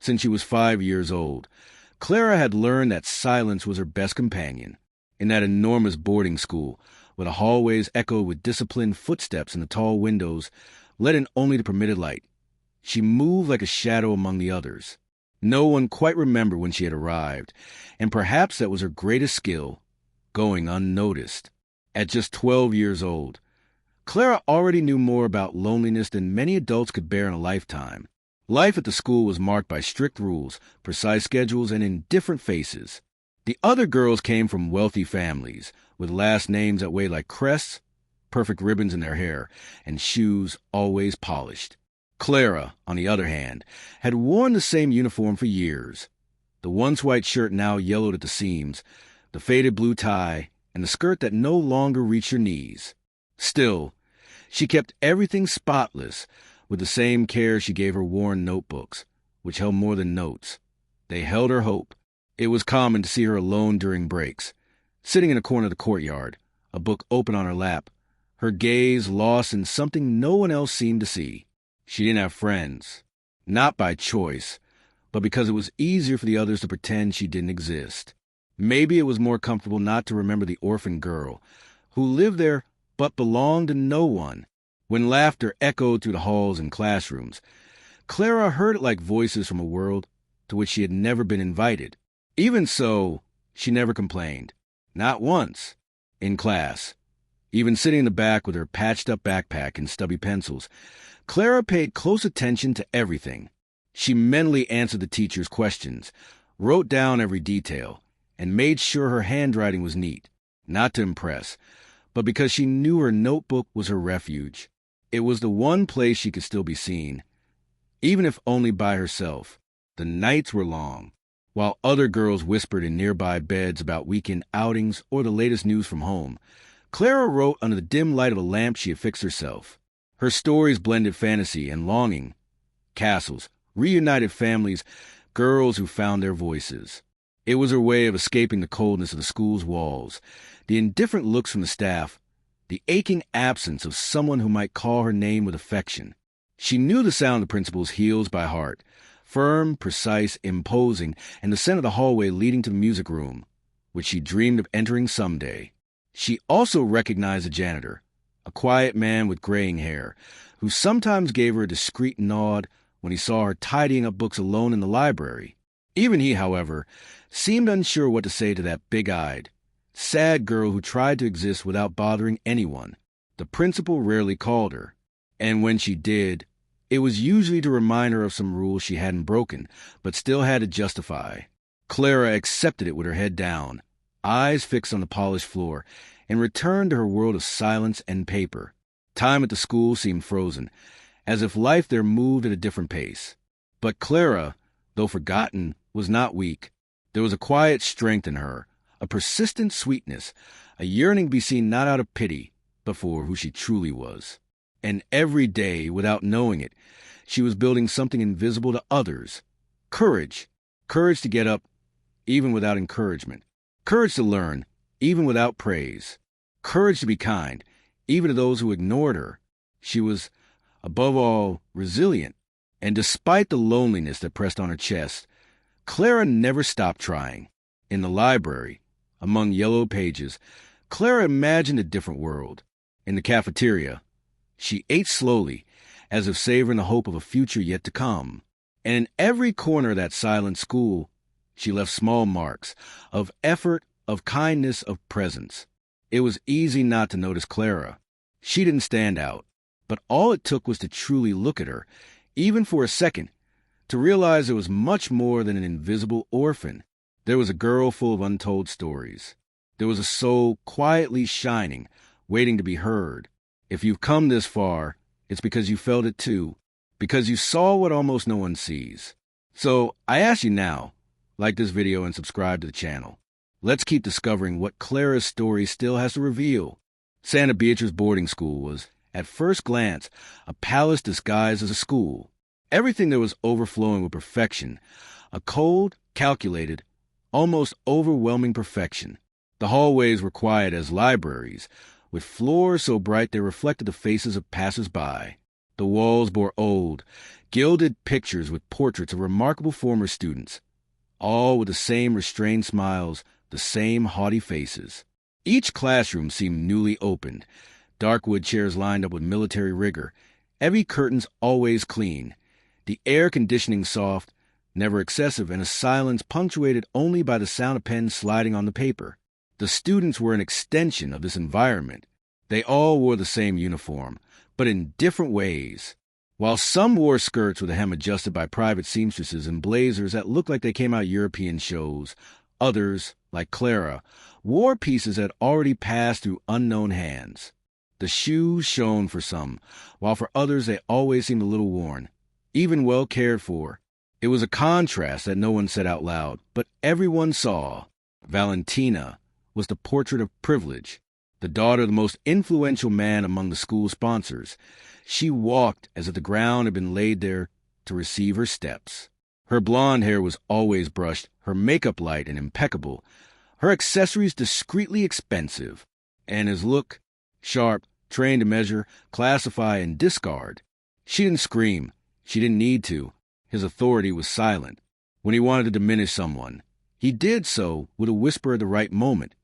Since she was 5 years old, Clara had learned that silence was her best companion. In that enormous boarding school, where the hallways echoed with disciplined footsteps and the tall windows let in only the permitted light, she moved like a shadow among the others. No one quite remembered when she had arrived, and perhaps that was her greatest skill, going unnoticed. At just 12 years old, Clara already knew more about loneliness than many adults could bear in a lifetime. Life at the school was marked by strict rules, precise schedules, and indifferent faces. The other girls came from wealthy families, with last names that weighed like crests, perfect ribbons in their hair, and shoes always polished. Clara, on the other hand, had worn the same uniform for years. The once white shirt now yellowed at the seams, the faded blue tie, and the skirt that no longer reached her knees. Still, she kept everything spotless, with the same care she gave her worn notebooks, which held more than notes. They held her hope. It was common to see her alone during breaks, sitting in a corner of the courtyard, a book open on her lap, her gaze lost in something no one else seemed to see. She didn't have friends, not by choice, but because it was easier for the others to pretend she didn't exist. Maybe it was more comfortable not to remember the orphan girl, who lived there but belonged to no one. When laughter echoed through the halls and classrooms, Clara heard it like voices from a world to which she had never been invited. Even so, she never complained. Not once. In class, even sitting in the back with her patched-up backpack and stubby pencils, Clara paid close attention to everything. She mentally answered the teacher's questions, wrote down every detail, and made sure her handwriting was neat, not to impress, but because she knew her notebook was her refuge. It was the one place she could still be seen, even if only by herself. The nights were long. While other girls whispered in nearby beds about weekend outings or the latest news from home, Clara wrote under the dim light of a lamp she had fixed herself. Her stories blended fantasy and longing. Castles, reunited families, girls who found their voices. It was her way of escaping the coldness of the school's walls, the indifferent looks from the staff, the aching absence of someone who might call her name with affection. She knew the sound of the principal's heels by heart, firm, precise, imposing, and the scent of the hallway leading to the music room, which she dreamed of entering someday. She also recognized the janitor, a quiet man with graying hair, who sometimes gave her a discreet nod when he saw her tidying up books alone in the library. Even he, however, seemed unsure what to say to that big-eyed, sad girl who tried to exist without bothering anyone. The principal rarely called her, and when she did, it was usually to remind her of some rule she hadn't broken, but still had to justify. Clara accepted it with her head down, eyes fixed on the polished floor, and returned to her world of silence and paper. Time at the school seemed frozen, as if life there moved at a different pace. But Clara, though forgotten, was not weak. There was a quiet strength in her, a persistent sweetness, a yearning to be seen not out of pity, but for who she truly was. And every day, without knowing it, she was building something invisible to others. Courage. Courage to get up, even without encouragement. Courage to learn, even without praise. Courage to be kind, even to those who ignored her. She was, above all, resilient. And despite the loneliness that pressed on her chest, Clara never stopped trying. In the library, among yellow pages, Clara imagined a different world. In the cafeteria, she ate slowly, as if savoring the hope of a future yet to come. And in every corner of that silent school, she left small marks of effort, of kindness, of presence. It was easy not to notice Clara. She didn't stand out, but all it took was to truly look at her, even for a second, to realize there was much more than an invisible orphan. There was a girl full of untold stories. There was a soul quietly shining, waiting to be heard. If you've come this far, it's because you felt it too, because you saw what almost no one sees. So I ask you now, like this video and subscribe to the channel. Let's keep discovering what Clara's story still has to reveal. Santa Beatrice Boarding School was, at first glance, a palace disguised as a school. Everything there was overflowing with perfection, a cold, calculated, almost overwhelming perfection. The hallways were quiet as libraries, with floors so bright they reflected the faces of passers-by. The walls bore old, gilded pictures with portraits of remarkable former students, all with the same restrained smiles, the same haughty faces. Each classroom seemed newly opened, dark wood chairs lined up with military rigor, every curtains always clean, the air conditioning soft, never excessive, and a silence punctuated only by the sound of pens sliding on the paper. The students were an extension of this environment. They all wore the same uniform, but in different ways. While some wore skirts with a hem adjusted by private seamstresses and blazers that looked like they came out of European shows, others, like Clara, wore pieces that had already passed through unknown hands. The shoes shone for some, while for others they always seemed a little worn, even well cared for. It was a contrast that no one said out loud, but everyone saw. Valentina was the portrait of privilege, the daughter of the most influential man among the school sponsors. She walked as if the ground had been laid there to receive her steps. Her blonde hair was always brushed, her makeup light and impeccable, her accessories discreetly expensive, and his look sharp, trained to measure, classify, and discard. She didn't scream. She didn't need to. His authority was silent. When he wanted to diminish someone, he did so with a whisper at the right moment,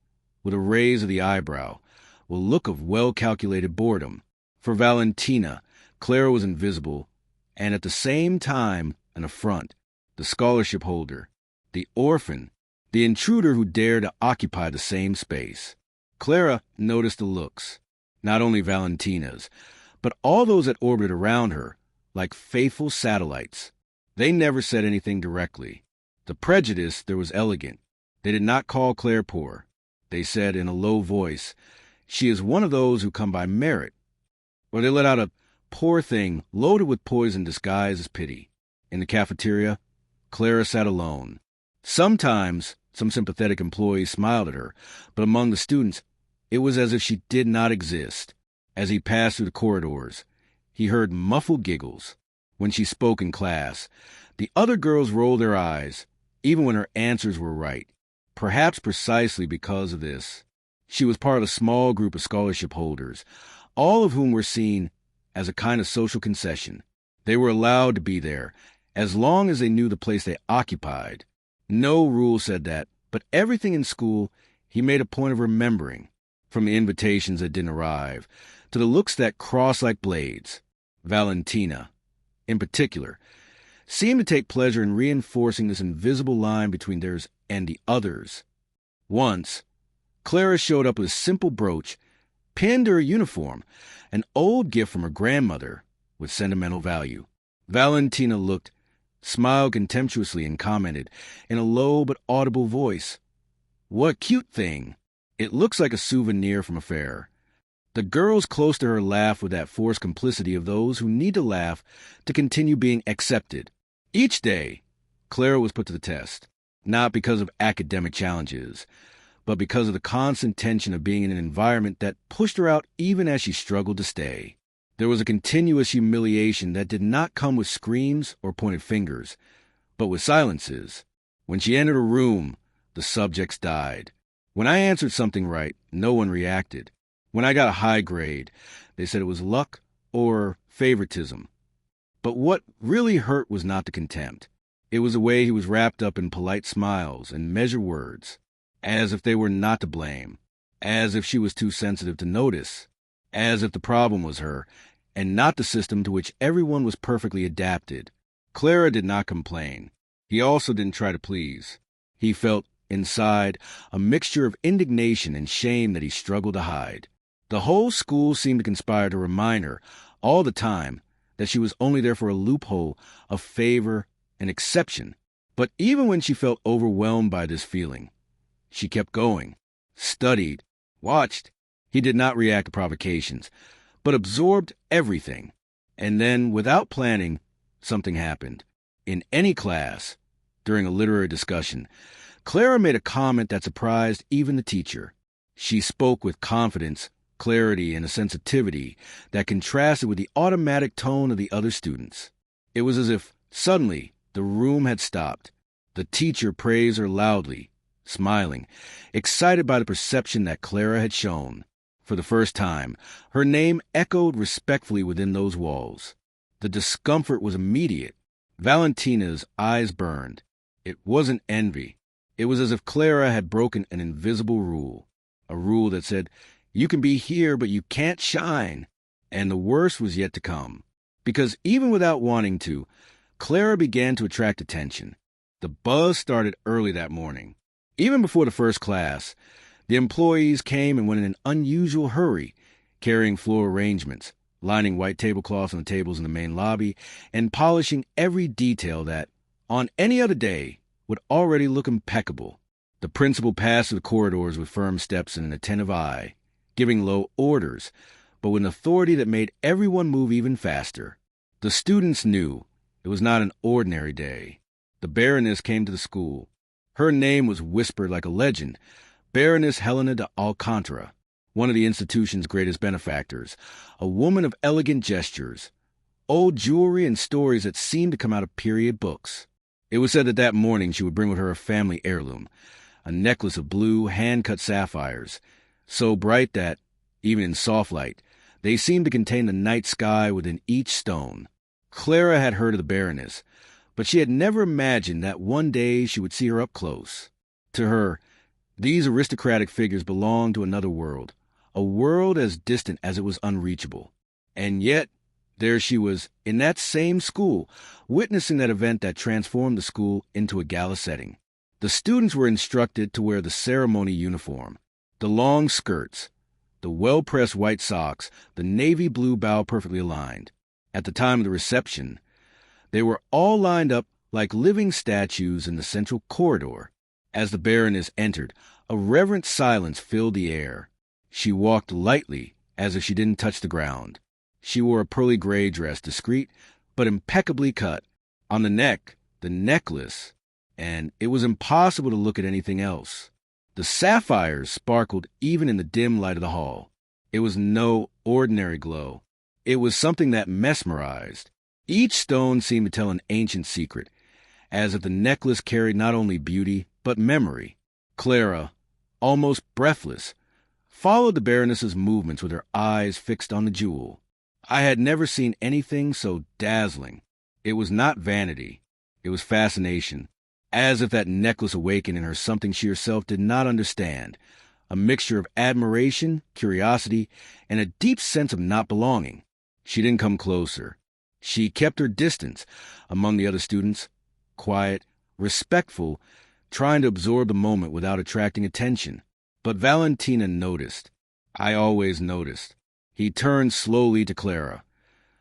with a raise of the eyebrow, with a look of well-calculated boredom. For Valentina, Clara was invisible, and at the same time an affront, the scholarship holder, the orphan, the intruder who dared to occupy the same space. Clara noticed the looks, not only Valentina's, but all those that orbited around her, like faithful satellites. They never said anything directly. The prejudice there was elegant. They did not call Claire poor. They said in a low voice, "She is one of those who come by merit." Or they let out a poor thing loaded with poison disguised as pity. In the cafeteria, Clara sat alone. Sometimes some sympathetic employees smiled at her, but among the students, it was as if she did not exist. As he passed through the corridors, he heard muffled giggles. When she spoke in class, the other girls rolled their eyes, even when her answers were right. Perhaps precisely because of this, she was part of a small group of scholarship holders, all of whom were seen as a kind of social concession. They were allowed to be there, as long as they knew the place they occupied. No rule said that, but everything in school he made a point of remembering, from the invitations that didn't arrive, to the looks that crossed like blades. Valentina, in particular, seemed to take pleasure in reinforcing this invisible line between theirs and the others. Once, Clara showed up with a simple brooch, pinned to her uniform, an old gift from her grandmother with sentimental value. Valentina looked, smiled contemptuously, and commented, in a low but audible voice, "What a cute thing! It looks like a souvenir from a fair." The girls close to her laughed with that forced complicity of those who need to laugh to continue being accepted. Each day, Clara was put to the test, not because of academic challenges, but because of the constant tension of being in an environment that pushed her out even as she struggled to stay. There was a continuous humiliation that did not come with screams or pointed fingers, but with silences. When she entered a room, the subjects died. When I answered something right, no one reacted. When I got a high grade, they said it was luck or favoritism. But what really hurt was not the contempt. It was the way he was wrapped up in polite smiles and measured words, as if they were not to blame, as if she was too sensitive to notice, as if the problem was her, and not the system to which everyone was perfectly adapted. Clara did not complain. He also didn't try to please. He felt, inside, a mixture of indignation and shame that he struggled to hide. The whole school seemed to conspire to remind her, all the time, that she was only there for a loophole, a favor, an exception. But even when she felt overwhelmed by this feeling, she kept going, studied, watched. He did not react to provocations, but absorbed everything. And then, without planning, something happened. In any class, during a literary discussion, Clara made a comment that surprised even the teacher. She spoke with confidence, clarity, and a sensitivity that contrasted with the automatic tone of the other students. It was as if, suddenly, the room had stopped. The teacher praised her loudly, smiling, excited by the perception that Clara had shown. For the first time, her name echoed respectfully within those walls. The discomfort was immediate. Valentina's eyes burned. It wasn't envy. It was as if Clara had broken an invisible rule, a rule that said, "You can be here, but you can't shine." And the worst was yet to come. Because even without wanting to, Clara began to attract attention. The buzz started early that morning. Even before the first class, the employees came and went in an unusual hurry, carrying floor arrangements, lining white tablecloths on the tables in the main lobby, and polishing every detail that, on any other day, would already look impeccable. The principal passed through the corridors with firm steps and an attentive eye, giving low orders, but with an authority that made everyone move even faster. The students knew it was not an ordinary day. The Baroness came to the school. Her name was whispered like a legend, Baroness Helena de Alcantara, one of the institution's greatest benefactors, a woman of elegant gestures, old jewelry and stories that seemed to come out of period books. It was said that that morning she would bring with her a family heirloom, a necklace of blue, hand-cut sapphires, so bright that, even in soft light, they seemed to contain the night sky within each stone. Clara had heard of the Baroness, but she had never imagined that one day she would see her up close. To her, these aristocratic figures belonged to another world, a world as distant as it was unreachable. And yet, there she was, in that same school, witnessing that event that transformed the school into a gala setting. The students were instructed to wear the ceremony uniform, the long skirts, the well-pressed white socks, the navy blue bow perfectly aligned. At the time of the reception, they were all lined up like living statues in the central corridor. As the Baroness entered, a reverent silence filled the air. She walked lightly, as if she didn't touch the ground. She wore a pearly gray dress, discreet but impeccably cut. On the neck, the necklace, and it was impossible to look at anything else. The sapphires sparkled even in the dim light of the hall. It was no ordinary glow. It was something that mesmerized. Each stone seemed to tell an ancient secret, as if the necklace carried not only beauty, but memory. Clara, almost breathless, followed the Baroness's movements with her eyes fixed on the jewel. I had never seen anything so dazzling. It was not vanity. It was fascination, as if that necklace awakened in her something she herself did not understand, a mixture of admiration, curiosity, and a deep sense of not belonging. She didn't come closer. She kept her distance among the other students, quiet, respectful, trying to absorb the moment without attracting attention. But Valentina noticed. I always noticed. He turned slowly to Clara,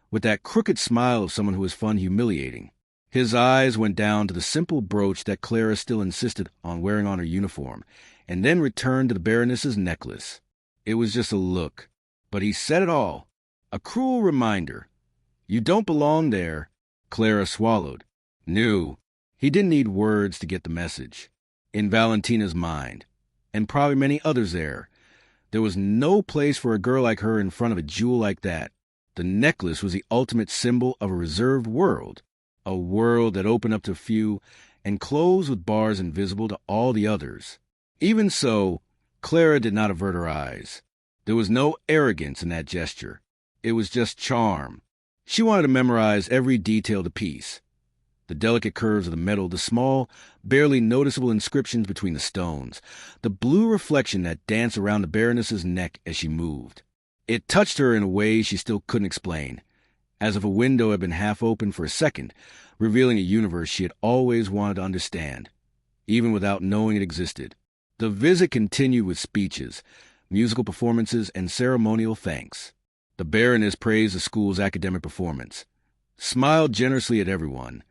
with that crooked smile of someone who is fun humiliating. His eyes went down to the simple brooch that Clara still insisted on wearing on her uniform, and then returned to the Baroness's necklace. It was just a look, but he said it all. A cruel reminder. You don't belong there. Clara swallowed. Knew. He didn't need words to get the message. In Valentina's mind, and probably many others there was no place for a girl like her in front of a jewel like that. The necklace was the ultimate symbol of a reserved world, a world that opened up to few and closed with bars invisible to all the others. Even so, Clara did not avert her eyes. There was no arrogance in that gesture. It was just charm. She wanted to memorize every detail of the piece. The delicate curves of the metal, the small, barely noticeable inscriptions between the stones, the blue reflection that danced around the Baroness's neck as she moved. It touched her in a way she still couldn't explain, as if a window had been half open for a second, revealing a universe she had always wanted to understand, even without knowing it existed. The visit continued with speeches, musical performances, and ceremonial thanks. The Baroness praised the school's academic performance, smiled generously at everyone,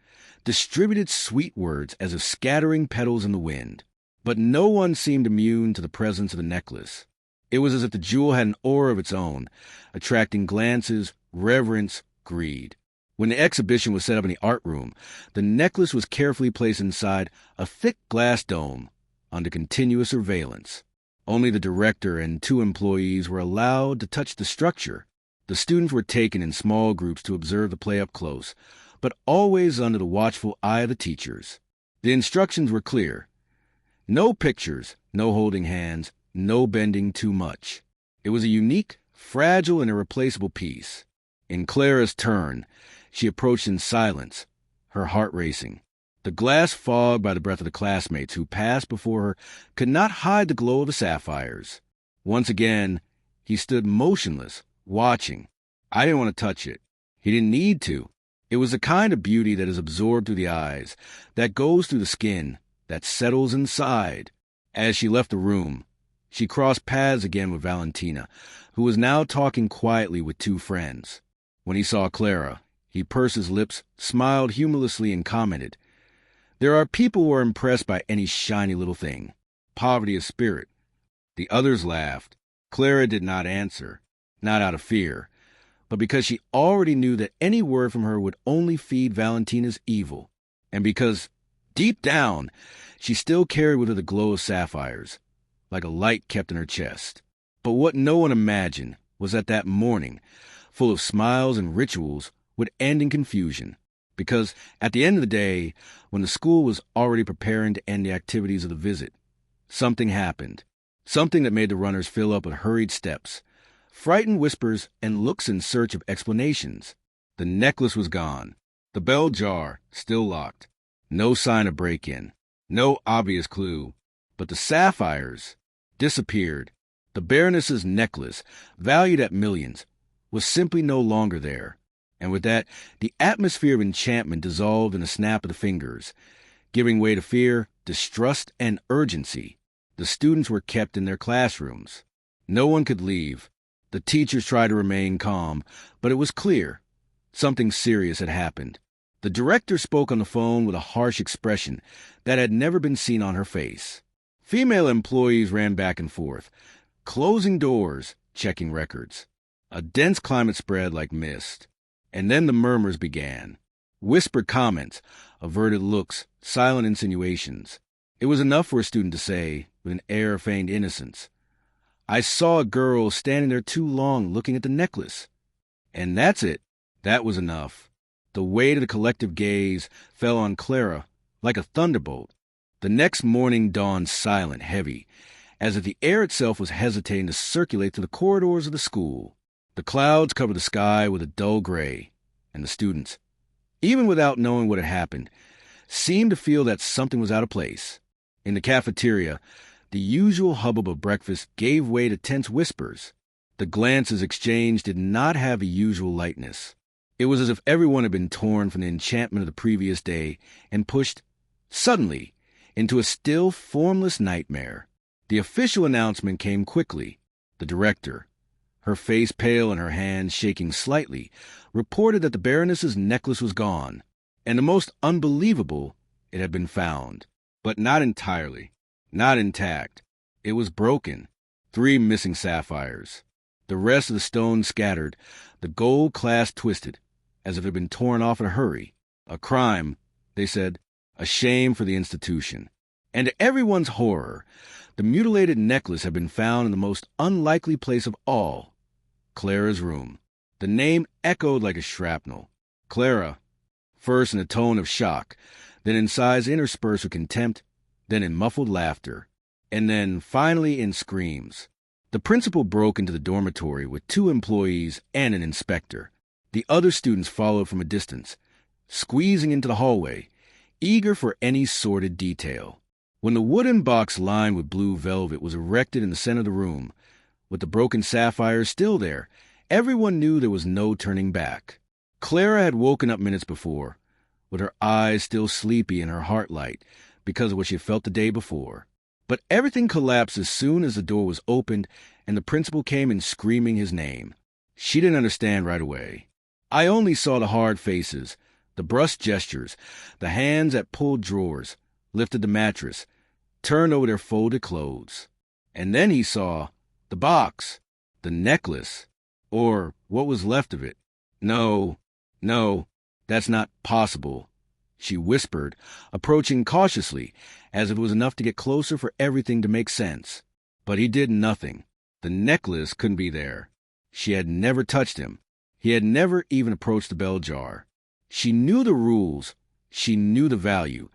distributed sweet words as if scattering petals in the wind. But no one seemed immune to the presence of the necklace. It was as if the jewel had an aura of its own, attracting glances, reverence, greed. When the exhibition was set up in the art room, the necklace was carefully placed inside a thick glass dome under continuous surveillance. Only the director and 2 employees were allowed to touch the structure. The students were taken in small groups to observe the play up close, but always under the watchful eye of the teachers. The instructions were clear. No pictures, no holding hands, no bending too much. It was a unique, fragile, and irreplaceable piece. In Clara's turn, She approached in silence, her heart racing. The glass fogged by the breath of the classmates who passed before her could not hide the glow of the sapphires. Once again, he stood motionless, watching. I didn't want to touch it. He didn't need to. It was the kind of beauty that is absorbed through the eyes, that goes through the skin, that settles inside. As she left the room, she crossed paths again with Valentina, who was now talking quietly with two friends. When he saw Clara, he pursed his lips, smiled humorlessly, and commented, "There are people who are impressed by any shiny little thing. Poverty of spirit." The others laughed. Clara did not answer, not out of fear, but because she already knew that any word from her would only feed Valentina's evil, and because, deep down, she still carried with her the glow of sapphires, like a light kept in her chest. But what no one imagined was that that morning, full of smiles and rituals, would end in confusion, because at the end of the day, when the school was already preparing to end the activities of the visit, something happened, something that made the runners fill up with hurried steps, frightened whispers, and looks in search of explanations. The necklace was gone, the bell jar still locked, no sign of break-in, no obvious clue, but the sapphires disappeared. The Baroness's necklace, valued at millions, was simply no longer there. And with that, the atmosphere of enchantment dissolved in a snap of the fingers, giving way to fear, distrust, and urgency. The students were kept in their classrooms. No one could leave. The teachers tried to remain calm, but it was clear something serious had happened. The director spoke on the phone with a harsh expression that had never been seen on her face. Female employees ran back and forth, closing doors, checking records. A dense climate spread like mist. And then the murmurs began. Whispered comments, averted looks, silent insinuations. It was enough for a student to say, with an air of feigned innocence, "I saw a girl standing there too long looking at the necklace." And that's it. That was enough. The weight of the collective gaze fell on Clara like a thunderbolt. The next morning dawned silent, heavy, as if the air itself was hesitating to circulate through the corridors of the school. The clouds covered the sky with a dull gray, and the students, even without knowing what had happened, seemed to feel that something was out of place. In the cafeteria, the usual hubbub of breakfast gave way to tense whispers. The glances exchanged did not have the usual lightness. It was as if everyone had been torn from the enchantment of the previous day and pushed, suddenly, into a still, formless nightmare. The official announcement came quickly. The director, her face pale and her hands shaking slightly, reported that the Baroness's necklace was gone, and the most unbelievable, it had been found. But not entirely, not intact. It was broken. 3 missing sapphires. The rest of the stones scattered, the gold clasp twisted, as if it had been torn off in a hurry. A crime, they said, a shame for the institution. And to everyone's horror, the mutilated necklace had been found in the most unlikely place of all, Clara's room. The name echoed like a shrapnel. Clara, first in a tone of shock, then in sighs interspersed with contempt, then in muffled laughter, and then finally in screams. The principal broke into the dormitory with 2 employees and an inspector. The other students followed from a distance, squeezing into the hallway, eager for any sordid detail. When the wooden box lined with blue velvet was erected in the center of the room, with the broken sapphires still there, everyone knew there was no turning back. Clara had woken up minutes before, with her eyes still sleepy and her heart light because of what she had felt the day before. But everything collapsed as soon as the door was opened and the principal came in screaming his name. She didn't understand right away. I only saw the hard faces, the brusque gestures, the hands that pulled drawers, lifted the mattress, turned over their folded clothes. And then he saw the box, the necklace, or what was left of it. No, that's not possible, she whispered, approaching cautiously, as if it was enough to get closer for everything to make sense. But he did nothing. The necklace couldn't be there. She had never touched him. He had never even approached the bell jar. She knew the rules. She knew the value.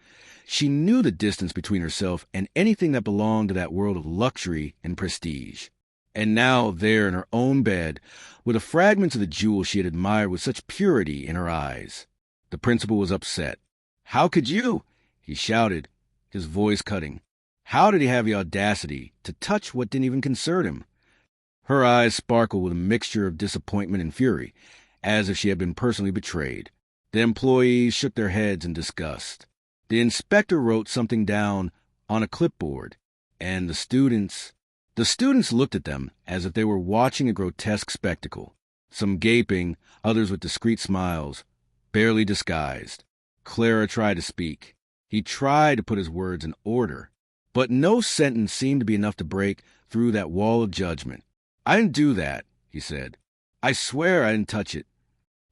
She knew the distance between herself and anything that belonged to that world of luxury and prestige. And now, there in her own bed, with the fragments of the jewel she had admired with such purity in her eyes, the principal was upset. "How could you?" he shouted, his voice cutting. How did he have the audacity to touch what didn't even concern him? Her eyes sparkled with a mixture of disappointment and fury, as if she had been personally betrayed. The employees shook their heads in disgust. The inspector wrote something down on a clipboard, and the students looked at them as if they were watching a grotesque spectacle, some gaping, others with discreet smiles, barely disguised. Clara tried to speak. He tried to put his words in order, but no sentence seemed to be enough to break through that wall of judgment. "I didn't do that," he said. "I swear I didn't touch it."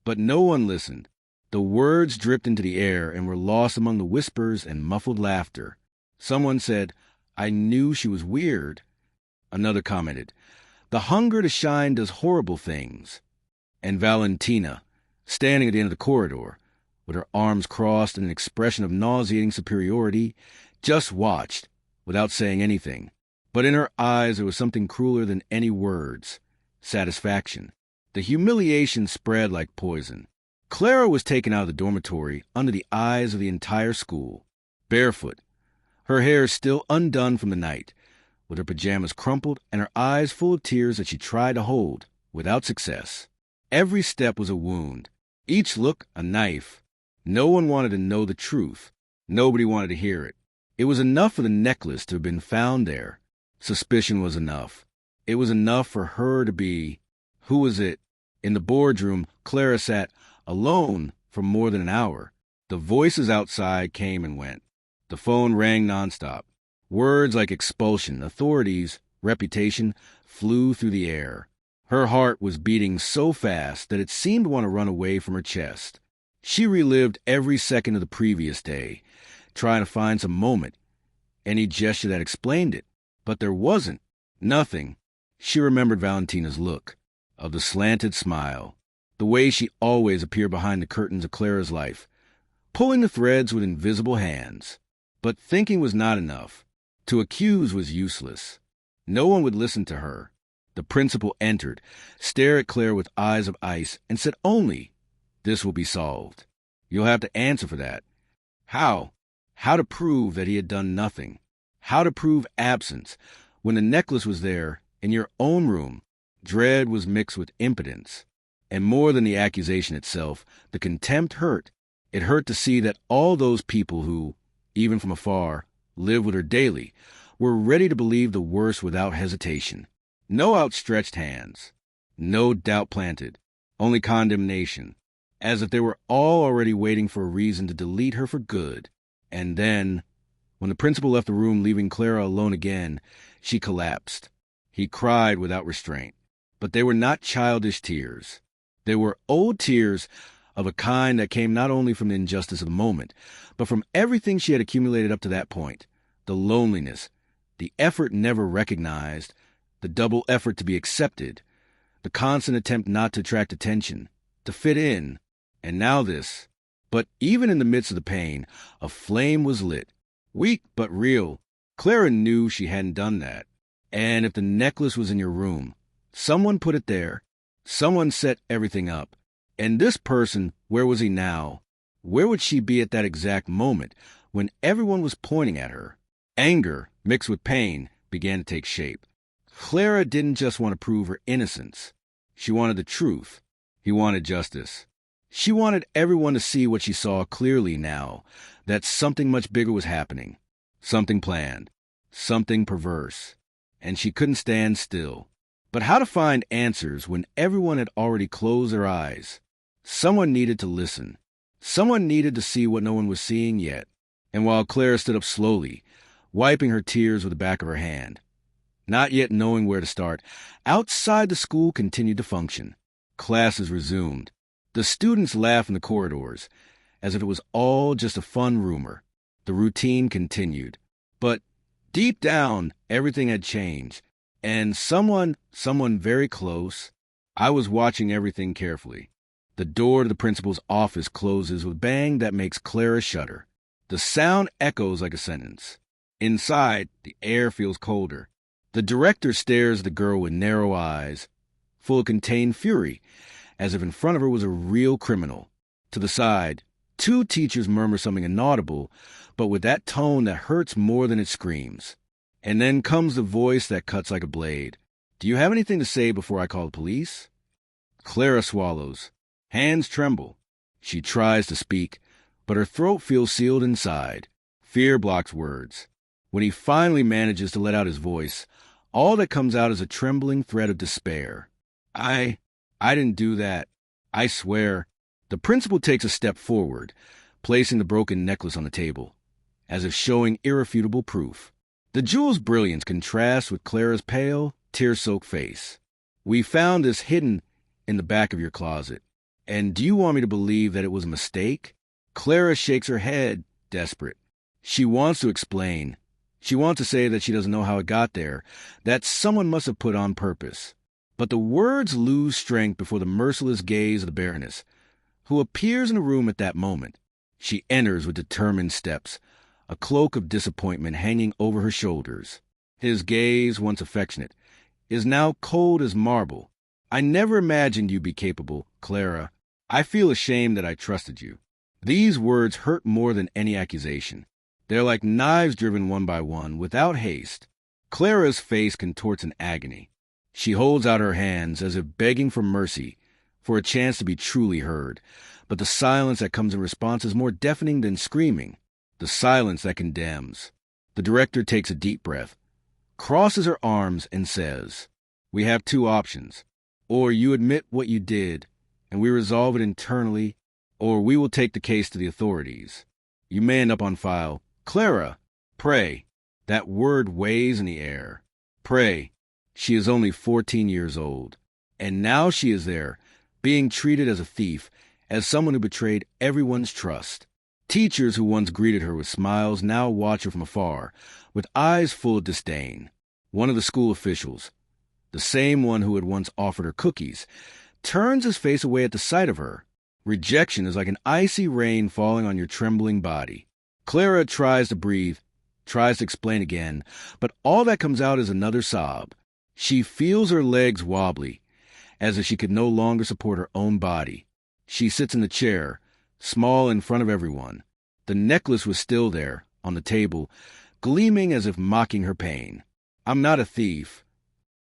But no one listened. The words dripped into the air and were lost among the whispers and muffled laughter. Someone said, "I knew she was weird." Another commented, "The hunger to shine does horrible things." And Valentina, standing at the end of the corridor, with her arms crossed and an expression of nauseating superiority, just watched, without saying anything. But in her eyes there was something crueler than any words: satisfaction. The humiliation spread like poison. Clara was taken out of the dormitory under the eyes of the entire school, barefoot, her hair still undone from the night, with her pajamas crumpled and her eyes full of tears that she tried to hold, without success. Every step was a wound, each look a knife. No one wanted to know the truth. Nobody wanted to hear it. It was enough for the necklace to have been found there. Suspicion was enough. It was enough for her to be... Who was it? In the boardroom, Clara sat alone for more than an hour. The voices outside came and went. The phone rang nonstop. Words like expulsion, authorities, reputation flew through the air. Her heart was beating so fast that it seemed to want to run away from her chest. She relived every second of the previous day, trying to find some moment, any gesture that explained it. But there wasn't. Nothing. She remembered Valentina's look, of the slanted smile, the way she always appeared behind the curtains of Clara's life, pulling the threads with invisible hands. But thinking was not enough. To accuse was useless. No one would listen to her. The principal entered, stared at Clara with eyes of ice, and said only, "This will be solved. You'll have to answer for that." How? How to prove that he had done nothing? How to prove absence when the necklace was there in your own room? Dread was mixed with impotence. And more than the accusation itself, the contempt hurt. It hurt to see that all those people who, even from afar, lived with her daily, were ready to believe the worst without hesitation. No outstretched hands. No doubt planted. Only condemnation. As if they were all already waiting for a reason to delete her for good. And then, when the principal left the room, leaving Clara alone again, she collapsed. He cried without restraint. But they were not childish tears. They were old tears of a kind that came not only from the injustice of the moment, but from everything she had accumulated up to that point. The loneliness, the effort never recognized, the double effort to be accepted, the constant attempt not to attract attention, to fit in, and now this. But even in the midst of the pain, a flame was lit, weak but real. Clara knew she hadn't done that. And if the necklace was in your room, someone put it there. Someone set everything up. And this person, where was he now? Where would she be at that exact moment when everyone was pointing at her? Anger, mixed with pain, began to take shape. Clara didn't just want to prove her innocence. She wanted the truth. He wanted justice. She wanted everyone to see what she saw clearly now, that something much bigger was happening. Something planned. Something perverse. And she couldn't stand still. But how to find answers when everyone had already closed their eyes? Someone needed to listen. Someone needed to see what no one was seeing yet. And while Clara stood up slowly, wiping her tears with the back of her hand, not yet knowing where to start, outside the school continued to function. Classes resumed. The students laughed in the corridors, as if it was all just a fun rumor. The routine continued. But deep down, everything had changed. And someone very close, I was watching everything carefully. The door to the principal's office closes with a bang that makes Clara shudder. The sound echoes like a sentence. Inside, the air feels colder. The director stares at the girl with narrow eyes, full of contained fury, as if in front of her was a real criminal. To the side, two teachers murmur something inaudible, but with that tone that hurts more than it screams. And then comes the voice that cuts like a blade. "Do you have anything to say before I call the police?" Clara swallows. Hands tremble. She tries to speak, but her throat feels sealed inside. Fear blocks words. When he finally manages to let out his voice, all that comes out is a trembling thread of despair. I didn't do that. I swear." The principal takes a step forward, placing the broken necklace on the table, as if showing irrefutable proof. The jewel's brilliance contrasts with Clara's pale, tear-soaked face. "We found this hidden in the back of your closet. And do you want me to believe that it was a mistake?" Clara shakes her head, desperate. She wants to explain. She wants to say that she doesn't know how it got there, that someone must have put on purpose. But the words lose strength before the merciless gaze of the Baroness, who appears in the room at that moment. She enters with determined steps, a cloak of disappointment hanging over her shoulders. His gaze, once affectionate, is now cold as marble. "I never imagined you'd be capable, Clara. I feel ashamed that I trusted you." These words hurt more than any accusation. They're like knives driven one by one, without haste. Clara's face contorts in agony. She holds out her hands as if begging for mercy, for a chance to be truly heard. But the silence that comes in response is more deafening than screaming. The silence that condemns. The director takes a deep breath, crosses her arms, and says, "We have two options. Or you admit what you did, and we resolve it internally, or we will take the case to the authorities. You may end up on file. Clara, pray." That word weighs in the air. Pray. She is only 14 years old. And now she is there, being treated as a thief, as someone who betrayed everyone's trust. Teachers who once greeted her with smiles now watch her from afar, with eyes full of disdain. One of the school officials, the same one who had once offered her cookies, turns his face away at the sight of her. Rejection is like an icy rain falling on your trembling body. Clara tries to breathe, tries to explain again, but all that comes out is another sob. She feels her legs wobbly, as if she could no longer support her own body. She sits in the chair, small in front of everyone. The necklace was still there, on the table, gleaming as if mocking her pain. "I'm not a thief,"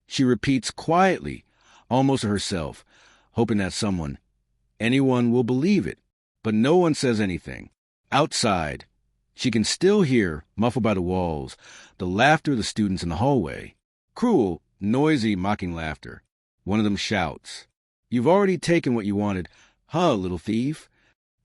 she repeats quietly, almost to herself, hoping that anyone will believe it. But no one says anything. Outside, she can still hear, muffled by the walls, the laughter of the students in the hallway. Cruel, noisy, mocking laughter. One of them shouts, "You've already taken what you wanted, huh, little thief?"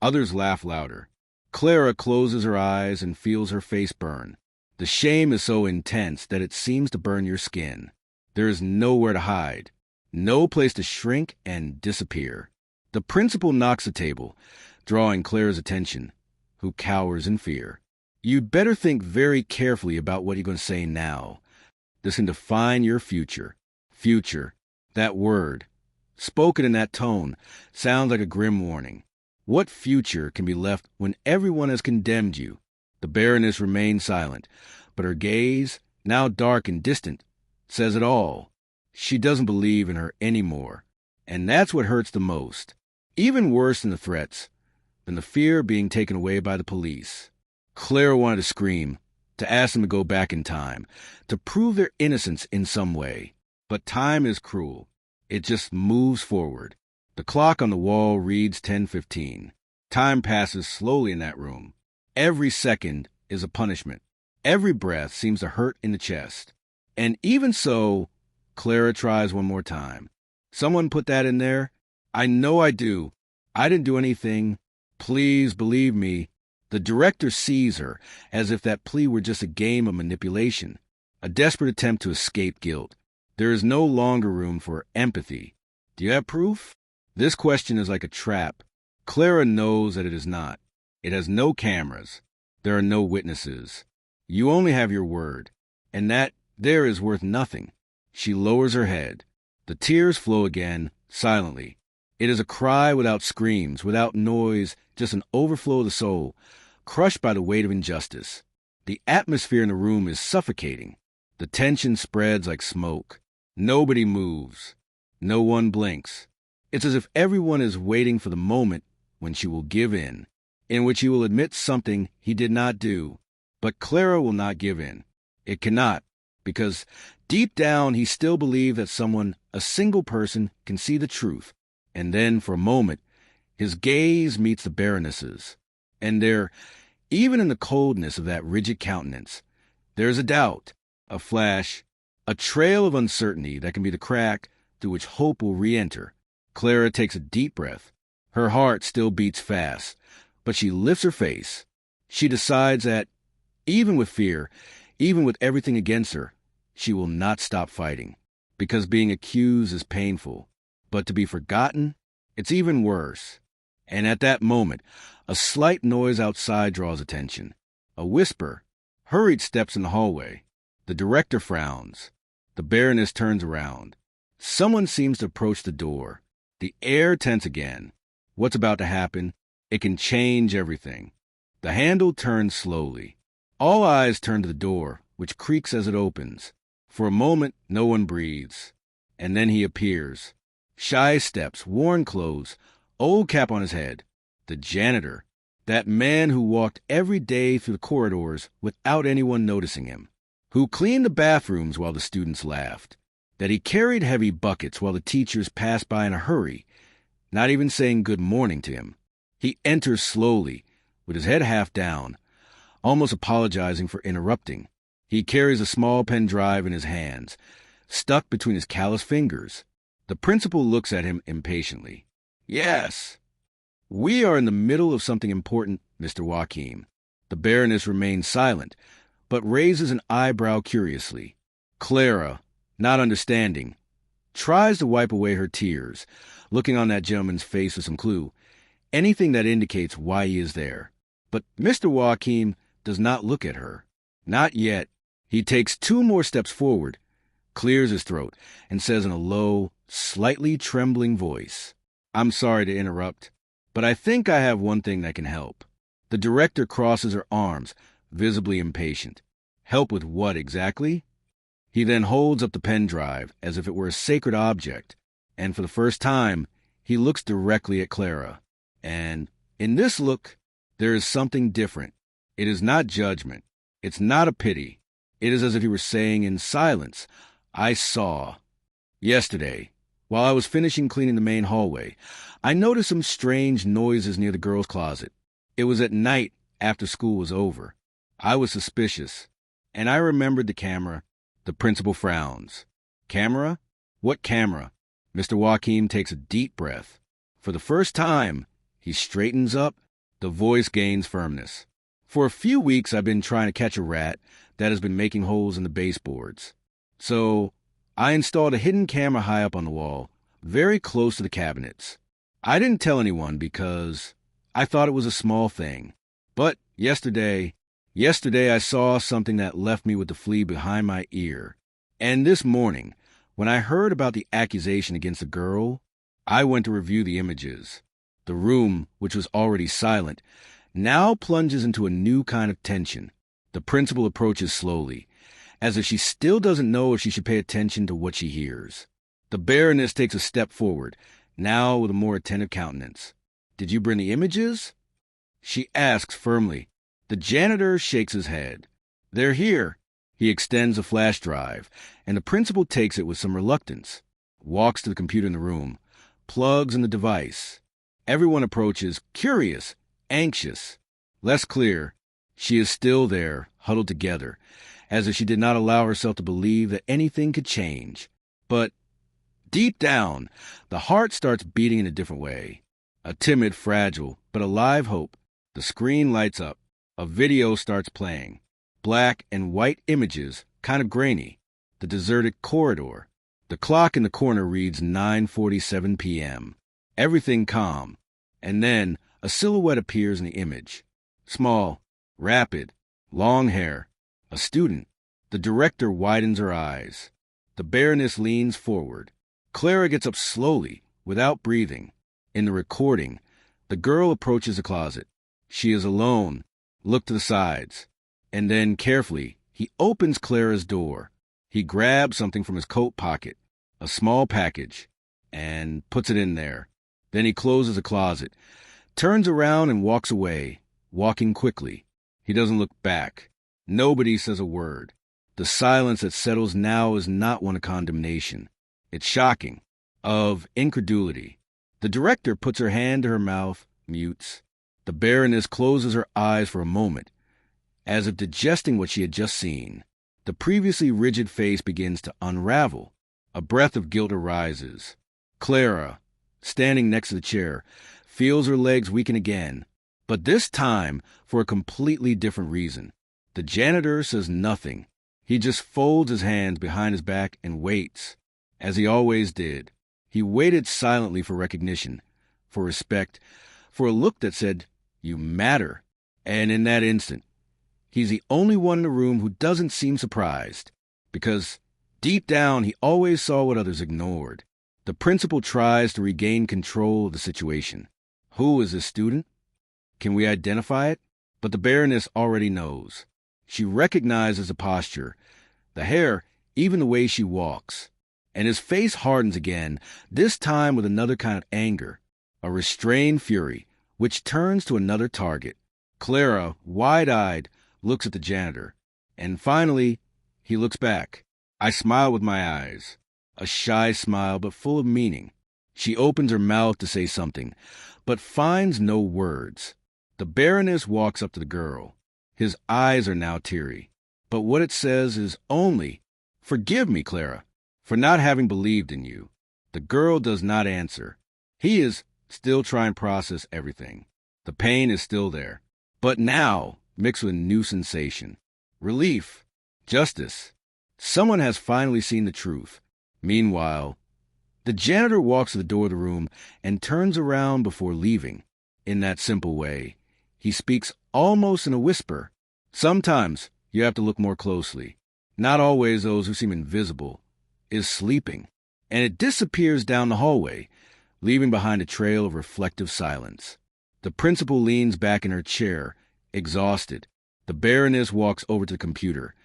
Others laugh louder. Clara closes her eyes and feels her face burn. The shame is so intense that it seems to burn your skin. There is nowhere to hide, no place to shrink and disappear. The principal knocks the table, drawing Clara's attention, who cowers in fear. "You'd better think very carefully about what you're going to say now. This can define your future." Future. That word, spoken in that tone, sounds like a grim warning. What future can be left when everyone has condemned you? The Baroness remains silent, but her gaze, now dark and distant, says it all. She doesn't believe in her anymore, and that's what hurts the most. Even worse than the threats, than the fear of being taken away by the police. Clara wanted to scream, to ask them to go back in time, to prove their innocence in some way. But time is cruel. It just moves forward. The clock on the wall reads 10:15. Time passes slowly in that room. Every second is a punishment. Every breath seems to hurt in the chest. And even so, Clara tries one more time. "Someone put that in there? I know I do. I didn't do anything. Please believe me." The director sees her, as if that plea were just a game of manipulation, a desperate attempt to escape guilt. There is no longer room for empathy. "Do you have proof?" This question is like a trap. Clara knows that it is not. It has no cameras. There are no witnesses. You only have your word, and that there is worth nothing. She lowers her head. The tears flow again, silently. It is a cry without screams, without noise, just an overflow of the soul, crushed by the weight of injustice. The atmosphere in the room is suffocating. The tension spreads like smoke. Nobody moves. No one blinks. It's as if everyone is waiting for the moment when she will give in which he will admit something he did not do. But Clara will not give in. It cannot, because deep down he still believes that someone, a single person, can see the truth. And then, for a moment, his gaze meets the Baroness's. And there, even in the coldness of that rigid countenance, there is a doubt, a flash, a trail of uncertainty that can be the crack through which hope will re-enter. Clara takes a deep breath. Her heart still beats fast, but she lifts her face. She decides that, even with fear, even with everything against her, she will not stop fighting. Because being accused is painful, but to be forgotten, it's even worse. And at that moment, a slight noise outside draws attention. A whisper, hurried steps in the hallway. The director frowns. The Baroness turns around. Someone seems to approach the door. The air tense again. What's about to happen? It can change everything. The handle turns slowly. All eyes turn to the door, which creaks as it opens. For a moment, no one breathes. And then he appears. Shy steps, worn clothes, old cap on his head. The janitor. That man who walked every day through the corridors without anyone noticing him. Who cleaned the bathrooms while the students laughed. That he carried heavy buckets while the teachers passed by in a hurry, not even saying good morning to him. He enters slowly, with his head half down, almost apologizing for interrupting. He carries a small pen drive in his hands, stuck between his calloused fingers. The principal looks at him impatiently. Yes. We are in the middle of something important, Mr. Joachim. The Baroness remains silent, but raises an eyebrow curiously. Clara, not understanding, tries to wipe away her tears, looking on that gentleman's face for some clue, anything that indicates why he is there. But Mr. Joachim does not look at her. Not yet. He takes 2 more steps forward, clears his throat, and says in a low, slightly trembling voice, I'm sorry to interrupt, but I think I have one thing that can help. The director crosses her arms, visibly impatient. Help with what exactly? He then holds up the pen drive as if it were a sacred object, and for the first time, he looks directly at Clara. And in this look, there is something different. It is not judgment. It's not a pity. It is as if he were saying in silence, I saw. Yesterday, while I was finishing cleaning the main hallway, I noticed some strange noises near the girls' closet. It was at night after school was over. I was suspicious, and I remembered the camera. The principal frowns. Camera? What camera? Mr. Joachim takes a deep breath. For the first time, he straightens up. The voice gains firmness. For a few weeks, I've been trying to catch a rat that has been making holes in the baseboards. So I installed a hidden camera high up on the wall, very close to the cabinets. I didn't tell anyone because I thought it was a small thing. But yesterday I saw something that left me with the flea behind my ear. And this morning, when I heard about the accusation against the girl, I went to review the images. The room, which was already silent, now plunges into a new kind of tension. The principal approaches slowly, as if she still doesn't know if she should pay attention to what she hears. The Baroness takes a step forward, now with a more attentive countenance. Did you bring the images? She asks firmly. The janitor shakes his head. They're here. He extends a flash drive, and the principal takes it with some reluctance, walks to the computer in the room, plugs in the device. Everyone approaches, curious, anxious. Less clear, she is still there, huddled together, as if she did not allow herself to believe that anything could change. But deep down, the heart starts beating in a different way. A timid, fragile, but alive hope. The screen lights up. A video starts playing. Black and white images, kind of grainy. The deserted corridor. The clock in the corner reads 9:47 p.m. Everything calm. And then a silhouette appears in the image. Small, rapid, long hair. A student. The director widens her eyes. The Baroness leans forward. Clara gets up slowly, without breathing. In the recording, the girl approaches the closet. She is alone. Look to the sides. And then, carefully, he opens Clara's door. He grabs something from his coat pocket, a small package, and puts it in there. Then he closes the closet, turns around and walks away, walking quickly. He doesn't look back. Nobody says a word. The silence that settles now is not one of condemnation. It's shocking, of incredulity. The director puts her hand to her mouth, mutes. The Baroness closes her eyes for a moment, as if digesting what she had just seen. The previously rigid face begins to unravel. A breath of guilt arises. Clara, standing next to the chair, feels her legs weaken again, but this time for a completely different reason. The janitor says nothing. He just folds his hands behind his back and waits, as he always did. He waited silently for recognition, for respect, for a look that said, "You matter." And in that instant, he's the only one in the room who doesn't seem surprised, because deep down he always saw what others ignored. The principal tries to regain control of the situation. Who is this student? Can we identify it? But the Baroness already knows. She recognizes the posture, the hair, even the way she walks. And his face hardens again, this time with another kind of anger, a restrained fury, which turns to another target. Clara, wide-eyed, looks at the janitor. And finally, he looks back. I smile with my eyes. A shy smile, but full of meaning. She opens her mouth to say something, but finds no words. The Baroness walks up to the girl. His eyes are now teary. But what it says is only, "Forgive me, Clara, for not having believed in you." The girl does not answer. He is still trying to process everything. The pain is still there. But now, mixed with a new sensation. Relief. Justice. Someone has finally seen the truth. Meanwhile, the janitor walks to the door of the room and turns around before leaving. In that simple way, he speaks almost in a whisper. Sometimes you have to look more closely. Not always those who seem invisible is sleeping. And it disappears down the hallway, leaving behind a trail of reflective silence. The principal leans back in her chair, exhausted. The Baroness walks over to the computer,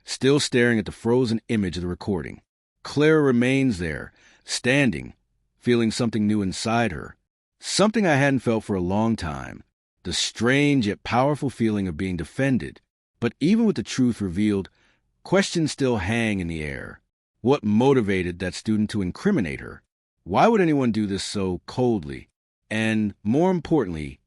still staring at the frozen image of the recording. Clara remains there, standing, feeling something new inside her. Something I hadn't felt for a long time. The strange yet powerful feeling of being defended. But even with the truth revealed, questions still hang in the air. What motivated that student to incriminate her? Why would anyone do this so coldly? And, more importantly,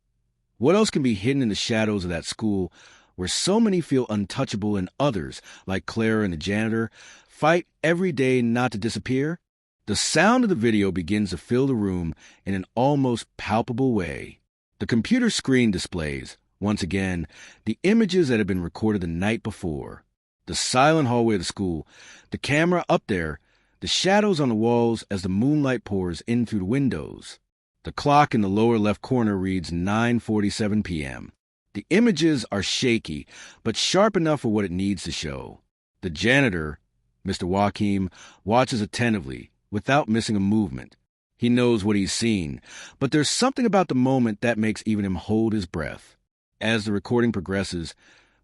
what else can be hidden in the shadows of that school where so many feel untouchable and others, like Clara and the janitor, fight every day not to disappear? The sound of the video begins to fill the room in an almost palpable way. The computer screen displays, once again, the images that had been recorded the night before. The silent hallway of the school, the camera up there, the shadows on the walls as the moonlight pours in through the windows. The clock in the lower left corner reads 9:47 p.m. The images are shaky, but sharp enough for what it needs to show. The janitor, Mr. Joachim, watches attentively, without missing a movement. He knows what he's seen, but there's something about the moment that makes even him hold his breath. As the recording progresses,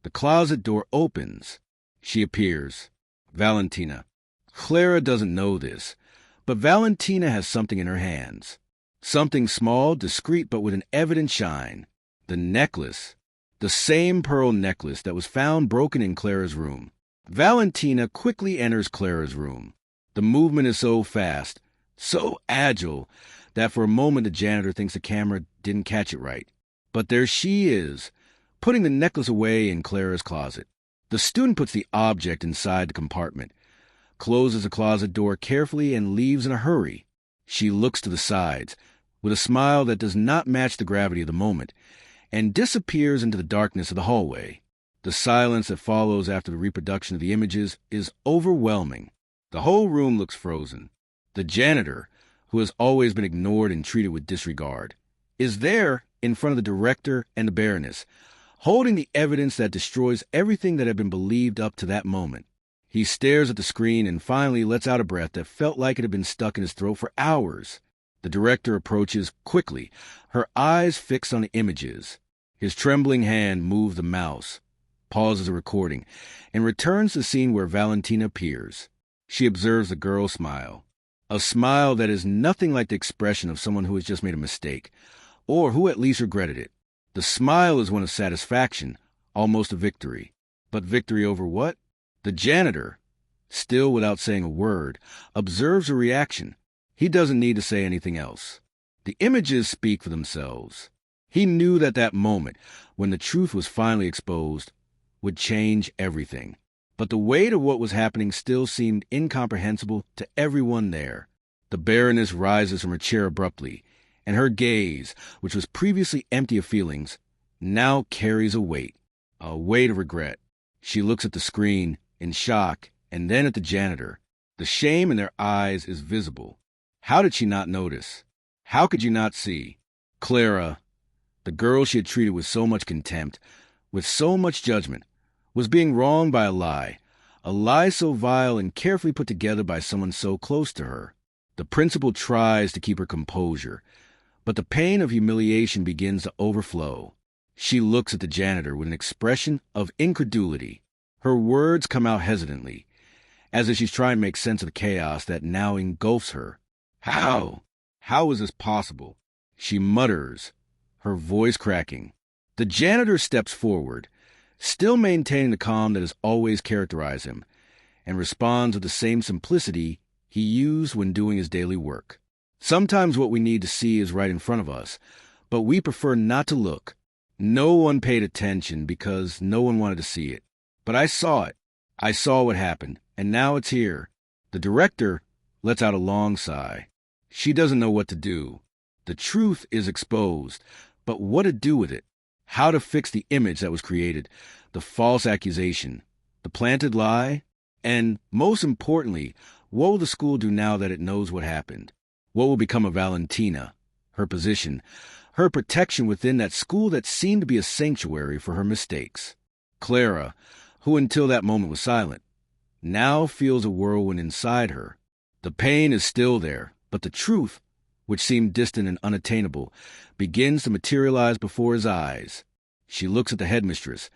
the closet door opens. She appears. Valentina. Clara doesn't know this, but Valentina has something in her hands. Something small, discreet, but with an evident shine. The necklace. The same pearl necklace that was found broken in Clara's room. Valentina quickly enters Clara's room. The movement is so fast, so agile, that for a moment the janitor thinks the camera didn't catch it right. But there she is, putting the necklace away in Clara's closet. The student puts the object inside the compartment, closes the closet door carefully, and leaves in a hurry. She looks to the sides, with a smile that does not match the gravity of the moment, and disappears into the darkness of the hallway. The silence that follows after the reproduction of the images is overwhelming. The whole room looks frozen. The janitor, who has always been ignored and treated with disregard, is there in front of the director and the Baroness, holding the evidence that destroys everything that had been believed up to that moment. He stares at the screen and finally lets out a breath that felt like it had been stuck in his throat for hours. The director approaches quickly, her eyes fixed on the images. His trembling hand moves the mouse. pauses the recording, and returns to the scene where Valentina appears. She observes the girl smile. A smile that is nothing like the expression of someone who has just made a mistake, or who at least regretted it. The smile is one of satisfaction, almost a victory. But victory over what? The janitor, still without saying a word, observes her reaction. He doesn't need to say anything else. The images speak for themselves. He knew that that moment, when the truth was finally exposed, would change everything. But the weight of what was happening still seemed incomprehensible to everyone there. The Baroness rises from her chair abruptly, and her gaze, which was previously empty of feelings, now carries a weight of regret. She looks at the screen, in shock, and then at the janitor. The shame in their eyes is visible. How did she not notice? How could you not see? Clara, the girl she had treated with so much contempt, with so much judgment, was being wronged by a lie so vile and carefully put together by someone so close to her. The principal tries to keep her composure, but the pain of humiliation begins to overflow. She looks at the janitor with an expression of incredulity. Her words come out hesitantly, as if she's trying to make sense of the chaos that now engulfs her. How? How is this possible? She mutters, her voice cracking. The janitor steps forward, still maintaining the calm that has always characterized him, and responds with the same simplicity he used when doing his daily work. Sometimes what we need to see is right in front of us, but we prefer not to look. No one paid attention because no one wanted to see it. But I saw it. I saw what happened, and now it's here. The director lets out a long sigh. She doesn't know what to do. The truth is exposed, but what to do with it? How to fix the image that was created, the false accusation, the planted lie? And, most importantly, what will the school do now that it knows what happened? What will become of Valentina, her position, her protection within that school that seemed to be a sanctuary for her mistakes? Clara, who until that moment was silent, now feels a whirlwind inside her. The pain is still there, but the truth, which seemed distant and unattainable, begins to materialize before his eyes. She looks at the headmistress,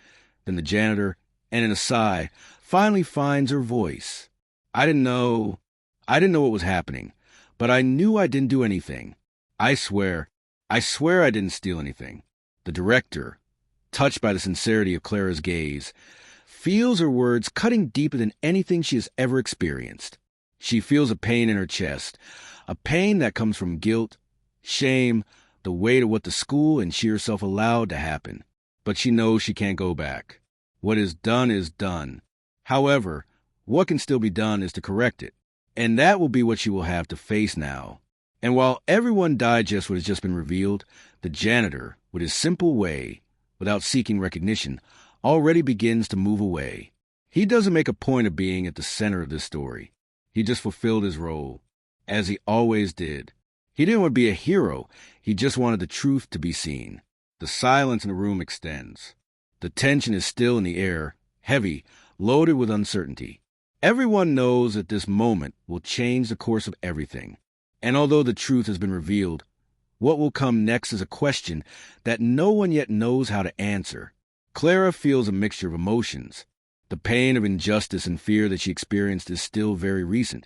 then the janitor, and in a sigh, finally finds her voice. I didn't know what was happening, but I knew I didn't do anything. I swear I didn't steal anything. The director, touched by the sincerity of Clara's gaze, feels her words cutting deeper than anything she has ever experienced. She feels a pain in her chest, a pain that comes from guilt, shame, the weight of what the school and she herself allowed to happen. But she knows she can't go back. What is done. However, what can still be done is to correct it. And that will be what she will have to face now. And while everyone digests what has just been revealed, the janitor, with his simple way, without seeking recognition, already begins to move away. He doesn't make a point of being at the center of this story. He just fulfilled his role, as he always did. He didn't want to be a hero. He just wanted the truth to be seen. The silence in the room extends. The tension is still in the air, heavy, loaded with uncertainty. Everyone knows that this moment will change the course of everything. And although the truth has been revealed, what will come next is a question that no one yet knows how to answer. Clara feels a mixture of emotions. The pain of injustice and fear that she experienced is still very recent.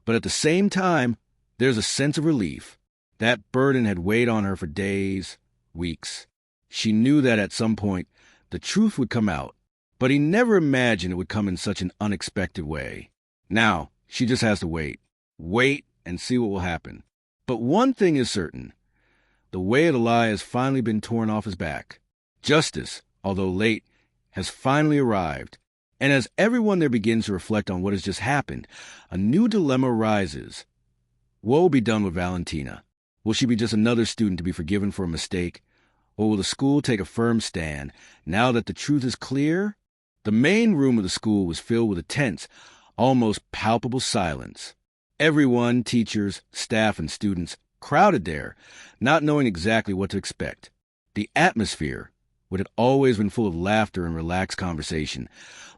But at the same time, there's a sense of relief. That burden had weighed on her for days, weeks. She knew that at some point, the truth would come out. But he never imagined it would come in such an unexpected way. Now, she just has to wait. Wait and see what will happen. But one thing is certain. The weight of the lie has finally been torn off his back. Justice, although late, has finally arrived. And as everyone there begins to reflect on what has just happened, a new dilemma arises. What will be done with Valentina? Will she be just another student to be forgiven for a mistake? Or will the school take a firm stand now that the truth is clear? The main room of the school was filled with a tense, almost palpable silence. Everyone, teachers, staff, and students, crowded there, not knowing exactly what to expect. The atmosphere, what had always been full of laughter and relaxed conversation,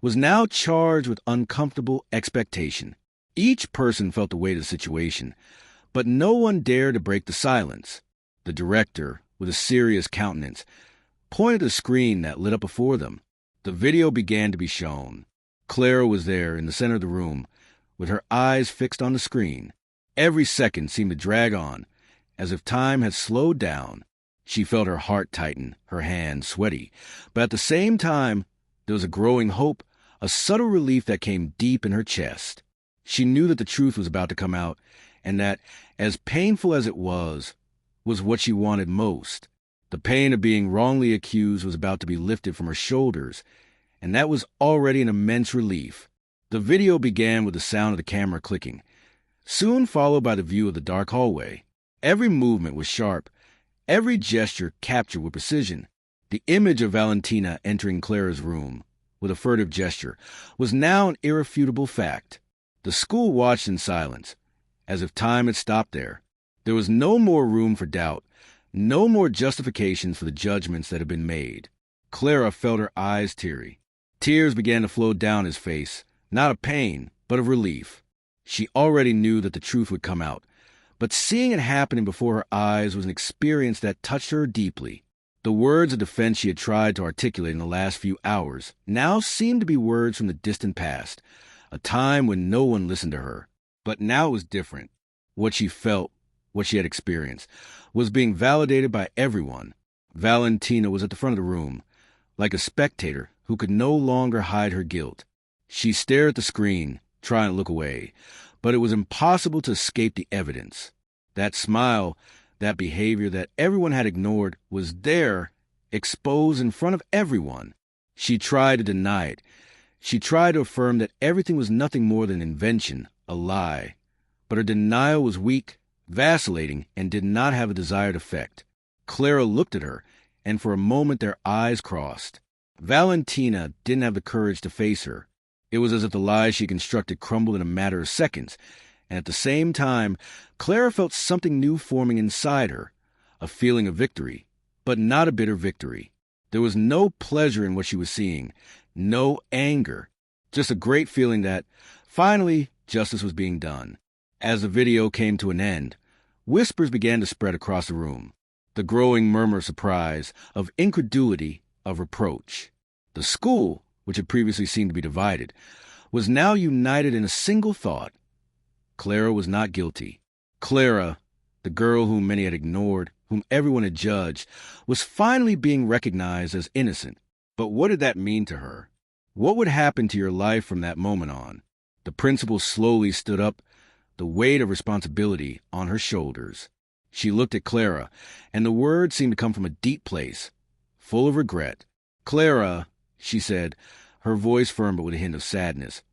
was now charged with uncomfortable expectation. Each person felt the weight of the situation, but no one dared to break the silence. The director, with a serious countenance, pointed to the screen that lit up before them. The video began to be shown. Clara was there in the center of the room, with her eyes fixed on the screen. Every second seemed to drag on, as if time had slowed down. She felt her heart tighten, her hands sweaty. But at the same time, there was a growing hope, a subtle relief that came deep in her chest. She knew that the truth was about to come out, and that, as painful as it was what she wanted most. The pain of being wrongly accused was about to be lifted from her shoulders, and that was already an immense relief. The video began with the sound of the camera clicking, soon followed by the view of the dark hallway. Every movement was sharp, every gesture captured with precision. The image of Valentina entering Clara's room, with a furtive gesture, was now an irrefutable fact. The school watched in silence, as if time had stopped there. There was no more room for doubt, no more justifications for the judgments that had been made. Clara felt her eyes teary. Tears began to flow down his face, not of pain, but of relief. She already knew that the truth would come out, but seeing it happening before her eyes was an experience that touched her deeply. The words of defense she had tried to articulate in the last few hours now seemed to be words from the distant past, a time when no one listened to her. But now it was different. What she felt, what she had experienced, was being validated by everyone. Valentina was at the front of the room, like a spectator who could no longer hide her guilt. She stared at the screen, trying to look away, but it was impossible to escape the evidence. That smile, that behavior that everyone had ignored, was there, exposed in front of everyone. She tried to deny it. She tried to affirm that everything was nothing more than invention, a lie. But her denial was weak, vacillating, and did not have a desired effect. Clara looked at her, and for a moment their eyes crossed. Valentina didn't have the courage to face her. It was as if the lies she constructed crumbled in a matter of seconds, and at the same time, Clara felt something new forming inside her, a feeling of victory, but not a bitter victory. There was no pleasure in what she was seeing, no anger, just a great feeling that, finally, justice was being done. As the video came to an end, whispers began to spread across the room, the growing murmur of surprise, of incredulity, of reproach. The school, which had previously seemed to be divided, was now united in a single thought. Clara was not guilty. Clara, the girl whom many had ignored, whom everyone had judged, was finally being recognized as innocent. But what did that mean to her? What would happen to your life from that moment on? The principal slowly stood up, the weight of responsibility on her shoulders. She looked at Clara, and the words seemed to come from a deep place, full of regret. "Clara," she said, her voice firm but with a hint of sadness,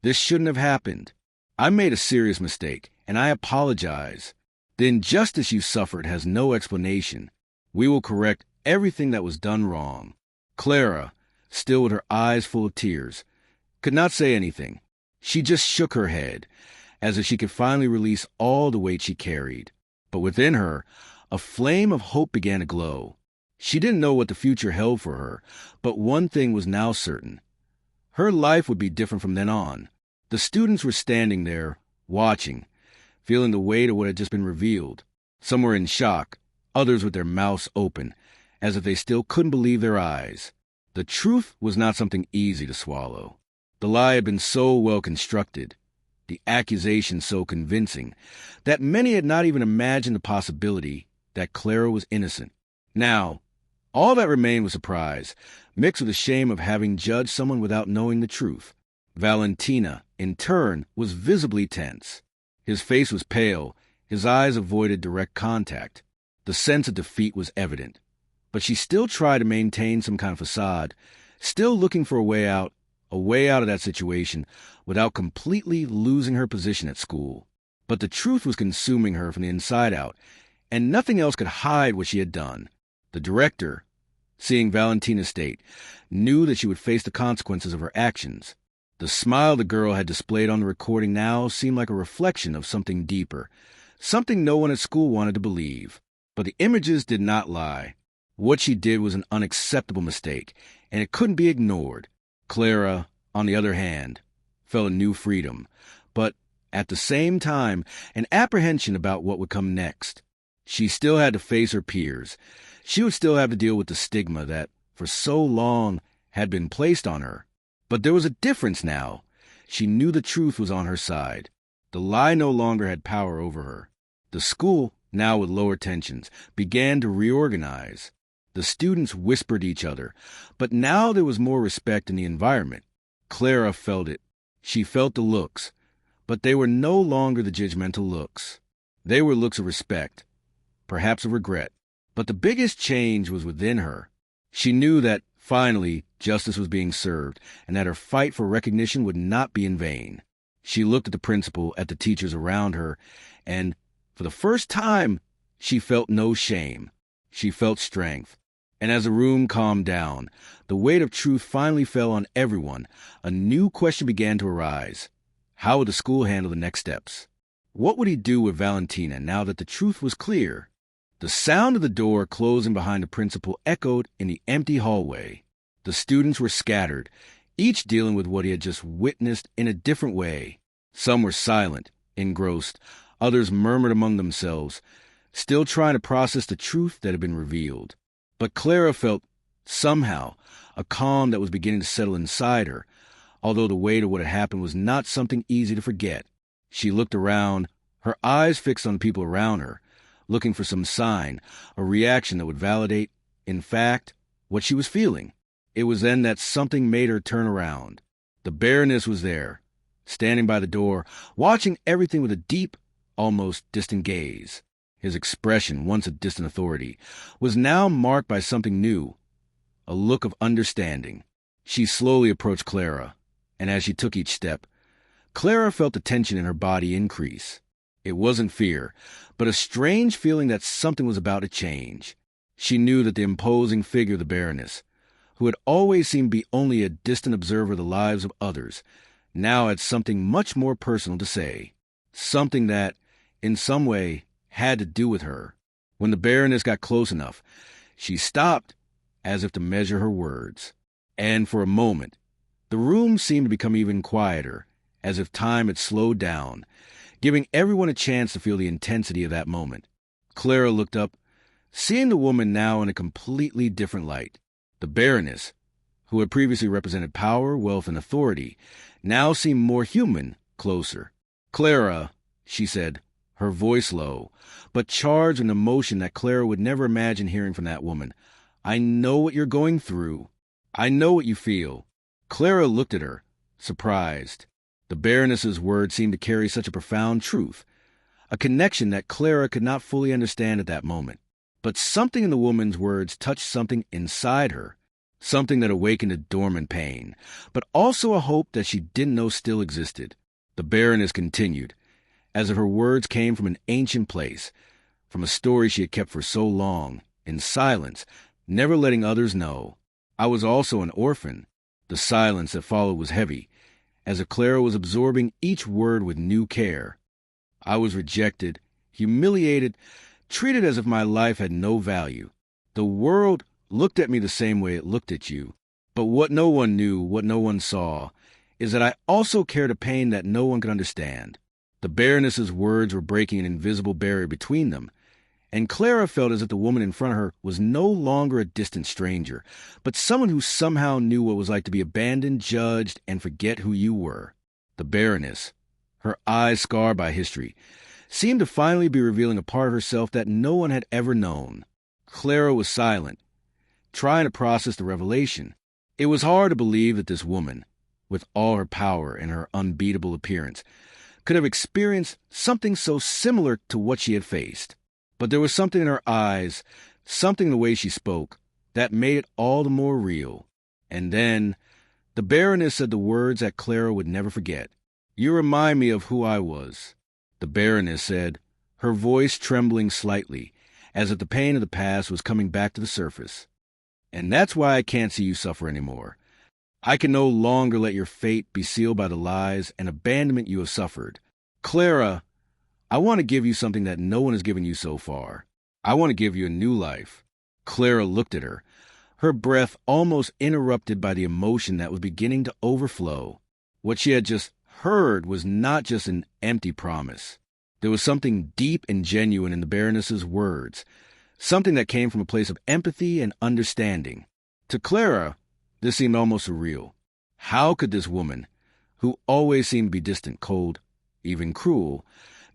"this shouldn't have happened. I made a serious mistake, and I apologize. The injustice you suffered has no explanation. We will correct everything that was done wrong." Clara, still with her eyes full of tears, could not say anything. She just shook her head, as if she could finally release all the weight she carried. But within her, a flame of hope began to glow. She didn't know what the future held for her, but one thing was now certain. Her life would be different from then on. The students were standing there, watching, feeling the weight of what had just been revealed. Some were in shock, others with their mouths open, as if they still couldn't believe their eyes. The truth was not something easy to swallow. The lie had been so well constructed, the accusation so convincing, that many had not even imagined the possibility that Clara was innocent. Now, all that remained was surprise, mixed with the shame of having judged someone without knowing the truth. Valentina, in turn, was visibly tense. His face was pale, his eyes avoided direct contact. The sense of defeat was evident. But she still tried to maintain some kind of facade, still looking for a way out of that situation without completely losing her position at school. But the truth was consuming her from the inside out, and nothing else could hide what she had done. The director, seeing Valentina's state, knew that she would face the consequences of her actions. The smile the girl had displayed on the recording now seemed like a reflection of something deeper, something no one at school wanted to believe. But the images did not lie. What she did was an unacceptable mistake, and it couldn't be ignored. Clara, on the other hand, felt a new freedom, but at the same time, an apprehension about what would come next. She still had to face her peers. She would still have to deal with the stigma that, for so long, had been placed on her. But there was a difference now. She knew the truth was on her side. The lie no longer had power over her. The school, now with lower tensions, began to reorganize. The students whispered to each other, but now there was more respect in the environment. Clara felt it. She felt the looks, but they were no longer the judgmental looks. They were looks of respect, perhaps of regret. But the biggest change was within her. She knew that, finally, justice was being served, and that her fight for recognition would not be in vain. She looked at the principal, at the teachers around her, and, for the first time, she felt no shame. She felt strength. And as the room calmed down, the weight of truth finally fell on everyone. A new question began to arise. How would the school handle the next steps? What would he do with Valentina now that the truth was clear? The sound of the door closing behind the principal echoed in the empty hallway. The students were scattered, each dealing with what he had just witnessed in a different way. Some were silent, engrossed. Others murmured among themselves, still trying to process the truth that had been revealed. But Clara felt, somehow, a calm that was beginning to settle inside her, although the weight of what had happened was not something easy to forget. She looked around, her eyes fixed on the people around her, looking for some sign, a reaction that would validate, in fact, what she was feeling. It was then that something made her turn around. The Baroness was there, standing by the door, watching everything with a deep, almost distant gaze. His expression, once a distant authority, was now marked by something new, a look of understanding. She slowly approached Clara, and as she took each step, Clara felt the tension in her body increase. It wasn't fear, but a strange feeling that something was about to change. She knew that the imposing figure of the Baroness, who had always seemed to be only a distant observer of the lives of others, now had something much more personal to say. Something that, in some way, had to do with her. When the Baroness got close enough, she stopped as if to measure her words. And for a moment, the room seemed to become even quieter, as if time had slowed down, giving everyone a chance to feel the intensity of that moment. Clara looked up, seeing the woman now in a completely different light. The Baroness, who had previously represented power, wealth, and authority, now seemed more human, closer. "Clara," she said, her voice low, but charged with an emotion that Clara would never imagine hearing from that woman. "I know what you're going through. I know what you feel." Clara looked at her, surprised. The Baroness's words seemed to carry such a profound truth, a connection that Clara could not fully understand at that moment. But something in the woman's words touched something inside her, something that awakened a dormant pain, but also a hope that she didn't know still existed. The Baroness continued, as if her words came from an ancient place, from a story she had kept for so long, in silence, never letting others know. "I was also an orphan." The silence that followed was heavy, as if Clara was absorbing each word with new care. "I was rejected, humiliated, treated as if my life had no value. The world looked at me the same way it looked at you. But what no one knew, what no one saw, is that I also carried a pain that no one could understand." The Baroness's words were breaking an invisible barrier between them, and Clara felt as if the woman in front of her was no longer a distant stranger, but someone who somehow knew what it was like to be abandoned, judged, and forget who you were. The Baroness, her eyes scarred by history, seemed to finally be revealing a part of herself that no one had ever known. Clara was silent, trying to process the revelation. It was hard to believe that this woman, with all her power and her unbeatable appearance, could have experienced something so similar to what she had faced. But there was something in her eyes, something in the way she spoke, that made it all the more real. And then, the Baroness said the words that Clara would never forget. "You remind me of who I was." The Baroness said, her voice trembling slightly, as if the pain of the past was coming back to the surface. "And that's why I can't see you suffer anymore. I can no longer let your fate be sealed by the lies and abandonment you have suffered. Clara, I want to give you something that no one has given you so far. I want to give you a new life." Clara looked at her, her breath almost interrupted by the emotion that was beginning to overflow. What she had just heard was not just an empty promise. There was something deep and genuine in the Baroness's words, something that came from a place of empathy and understanding. To Clara, This seemed almost surreal. How could this woman, who always seemed to be distant, cold, even cruel,